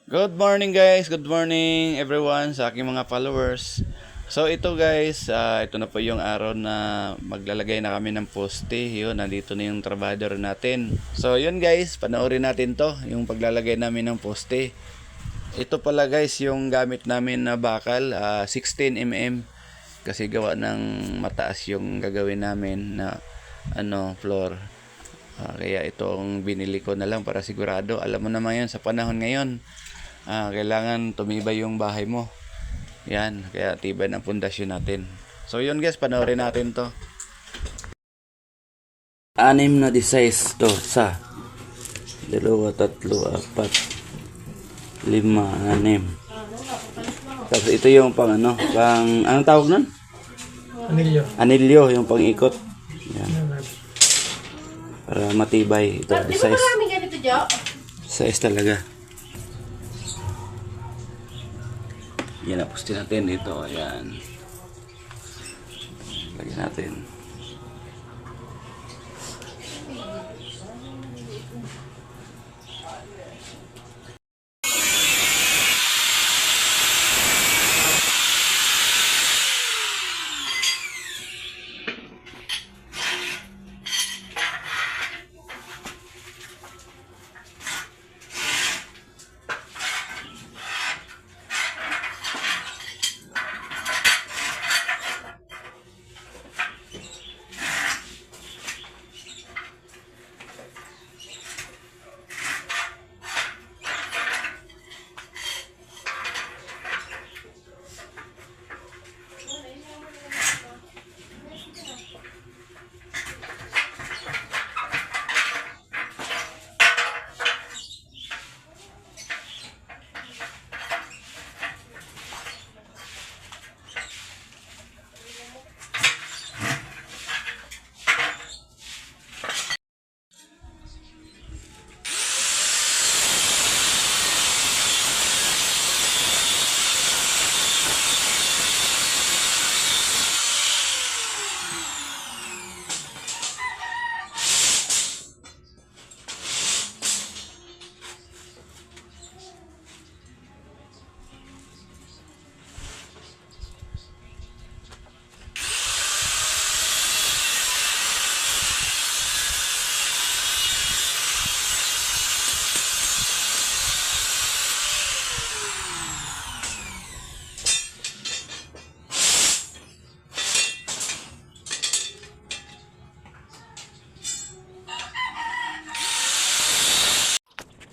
Good morning guys, good morning everyone sa aking mga followers. So ito guys, ito na po yung araw na maglalagay na kami ng poste. Yun, nandito na yung trabador natin. So yun guys, panoorin natin to, yung paglalagay namin ng poste. Ito pala guys yung gamit namin na bakal, 16 mm. Kasi gawa ng mataas yung gagawin namin na floor. Kaya itong binili ko na lang para sigurado. Alam mo naman yun sa panahon ngayon, kailangan tumibay yung bahay mo. Yan, kaya tibay ng pundasyon natin. So yun guys, panoorin natin to. 6 na size to. Sa 2, 3, 4, 5, 6. Tapos ito yung pang anong tawag nun? Anilyo. Anilyo, yung pang ikot. Yan. Para matibay. Ito, Di ba size. marami ganito, Jo? Size talaga. Yan, napustin natin dito. Ayan. Lagyan natin.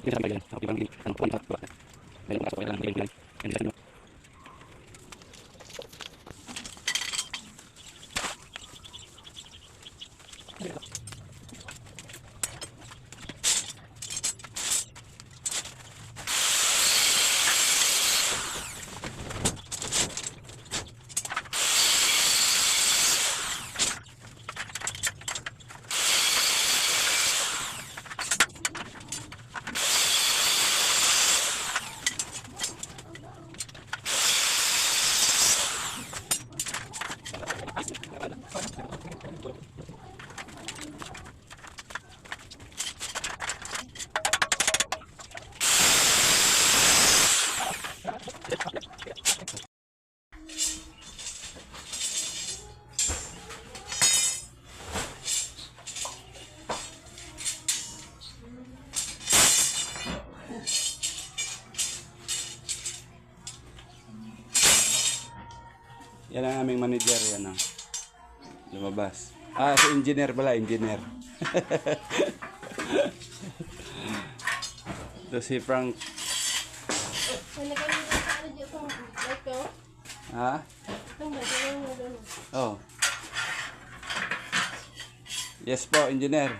Kita sampai jalan, tapi bang ini kan poin satu ada. Dari masuk jalan ini yang di sana. Yan ang aming manager, yan ang lumabas. Si engineer pala, engineer. Ito si Frank. Ha? Oh. Yes po, engineer.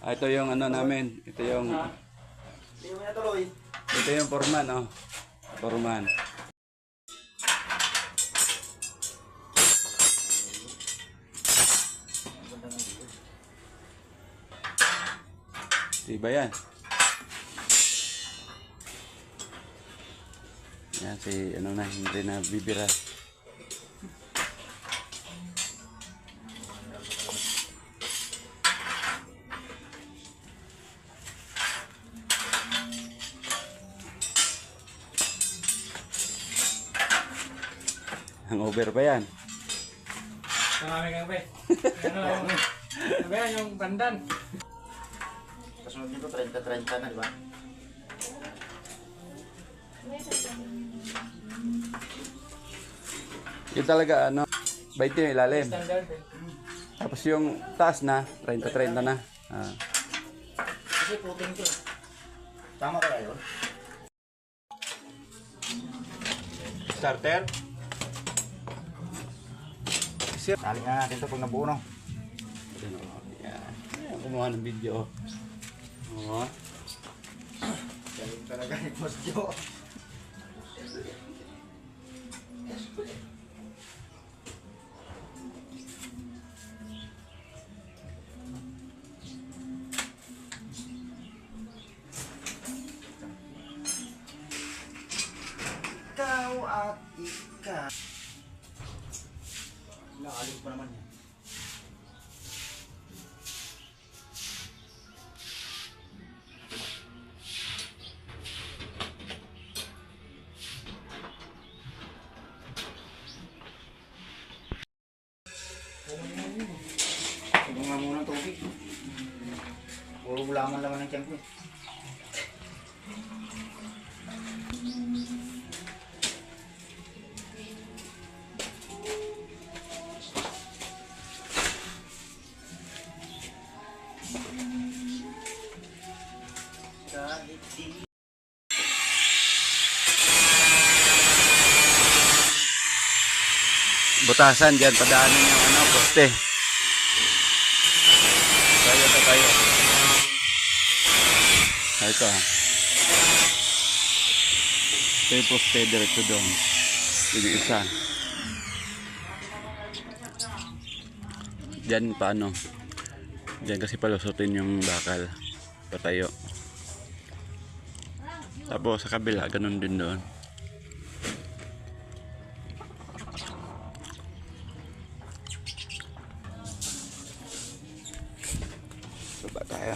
Ito yung namin. Ito yung foreman, oh. Foreman. Diba yan? Yan si hindi na bibira. Hangover pa yan. Marami kang be. Ano yung... Ano ba yan, yung pandan? Kasunod nito 30-30 na, di ba? Yun talaga, ano, 20 yung ilalim. Standard eh. Tapos yung taas na, 30-30 na. Ah. Kasi protein to. Tama kaya yun? Starter? Tali nga natin ito pag nabuo, no? Yan. Yan, kumuha ng video. Oo. Galing talaga ni Boss Joe. Ikaw at ikaw. Nakalit pa naman yan. Tignan nga muna ng tubig. Puro gulaman laman ng tiyan ko eh. Butasan dyan, padaanin yung ano, poste. Tayo. Ito ha. Ito yung poste, diretso doon. Yung isa. Dyan paano? Dyan kasi palusutin yung bakal. Patayo. Tapos sa kabila, ganun din doon. Coba tayo.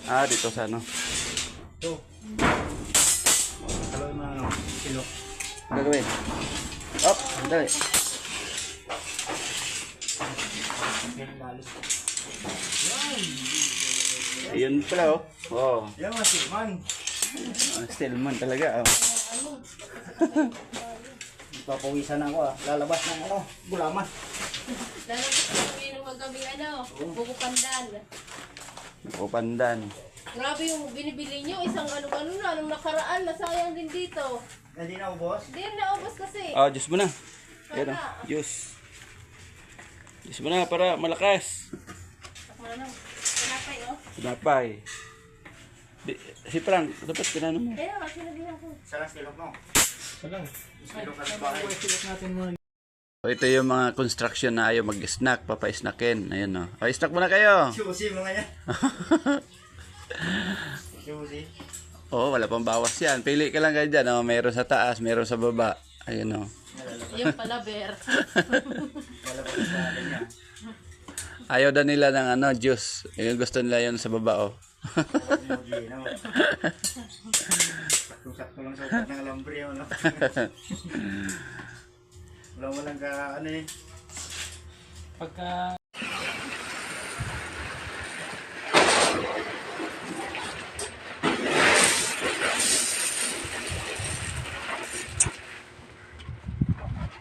Ah, dito sa ano? Ito. Kalawin mo ng ano, kilo. Ano gawin? Up, dali. Ayun pala oh. Oh, Yan mga silman. stillman talaga oh. Papawisan ako ah. Lalabas ng ano, gulaman. Lalabas kami ng magabing ano, buko pandan. O pandan. Grabe yung binibili nyo, isang ano-ano na, nung nakaraan, nasayang din dito. Hindi na ubos. Hindi rin naubos kasi. Oh, juice mo na. Ayun oh, juice. Juice mo na para malakas. Takma na. Pinapay, oh. Pinapay. Si Frank, dapat kinano mo. Kaya, sinabihan ko. Sarang stilok mo. Salang. Stilok ka sa bahay. Silok natin muna. O, ito yung mga construction na ayaw mag-snack, papa-snackin. Ayun o. O, snack muna kayo. Susi mga yan. Susi. Oo, wala pang bawas yan. Pili ka lang kayo dyan. O, meron sa taas, meron sa baba. Ayun o. Yung pala, bear. Lalabas sa akin niya. Ayaw na nila ng ano, juice. Yung gusto nila yun sa baba o. Sakto lang sa utak ng alambre yun. Walang ka ano eh. Pagka...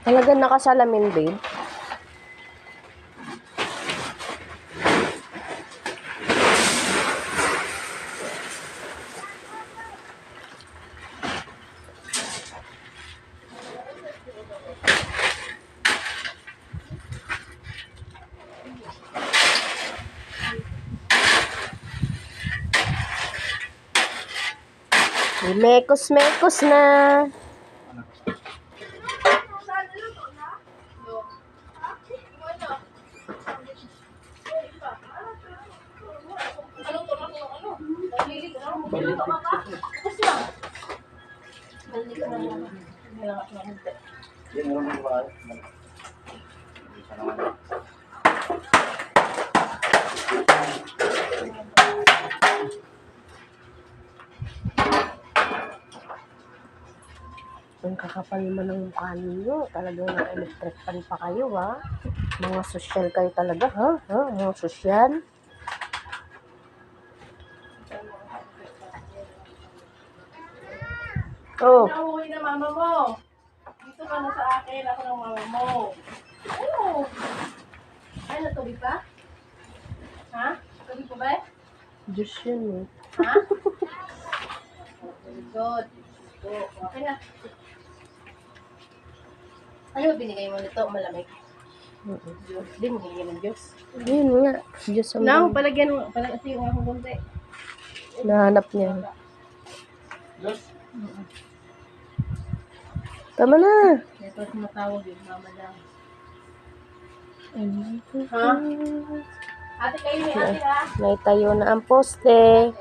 Talagang nakasalamin, babe. Mekos-mekos na. Hindi, meron mo ba? Isa naman. Ang kakapal naman ng mukha ninyo. Talagang na-electric pan pa kayo, ha? Mga sosyal kayo talaga, ha? Ha? Mga sosyal. Oh, Nauwi na mama mo. Dito ka na sa akin. Ako ng mama mo. Ano? Ay, natubig pa? Ha? Tubig pa ba? Diyos yun, eh. Ha? Very good. Go. Okay na. Ano ba binigay mo nito? Malamig. Diyos. Di mo hingi ng Diyos. Yun nga. Diyos ang Now, palagyan mo. Palagyan yung akong konti. nahanap niya. Diyos. Tama na. Ito ang matawag yun. Mama lang. Ha? Ate kayo ni ate ha? Naitayo na ang poste.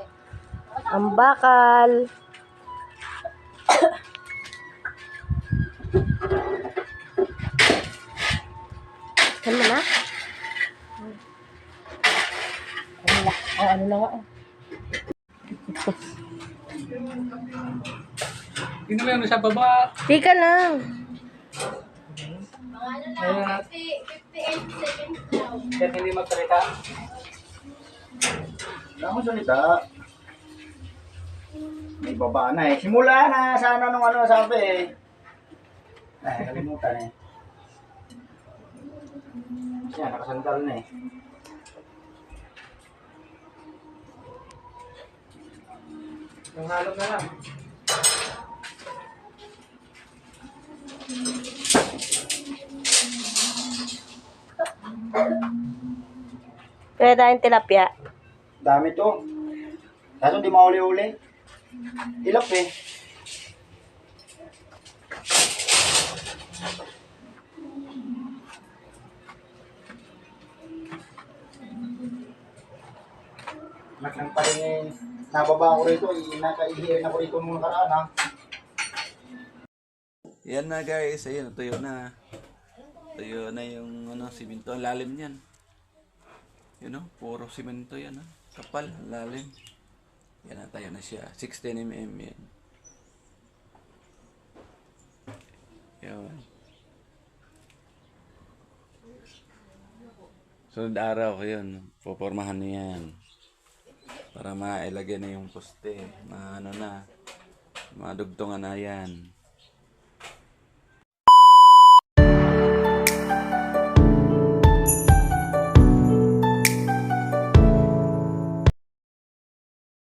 Ang bakal. Tama na. Ano na nga. Hindi mo yan sa baba. Tika lang. Mga ano na, 58 seconds now. Kahit hindi magsalita. Wala akong salita. May baba na eh. Simula na sana nung ano sabi eh. Ay, kalimutan eh. Yan, nakasandal na eh. Yung halog na lang. Kaya tayong tilapia. Dami to. Kaso di mauli-uli. Ilap eh. Anak lang pa rin eh. Nababa ko rito. Nakaihirin ako rito nung nakaraan ha. Yan na guys, ayun, tuyo na. Tuyo na yung ano, simento, ang lalim niyan. You know, puro simento yan, ha? Kapal, lalim. Yan na, tayo na siya. 16 mm yan. Yan. Sunod araw ko yun, pupormahan niya yan. Para mailagay na yung poste. Maano na, madugtungan na yan.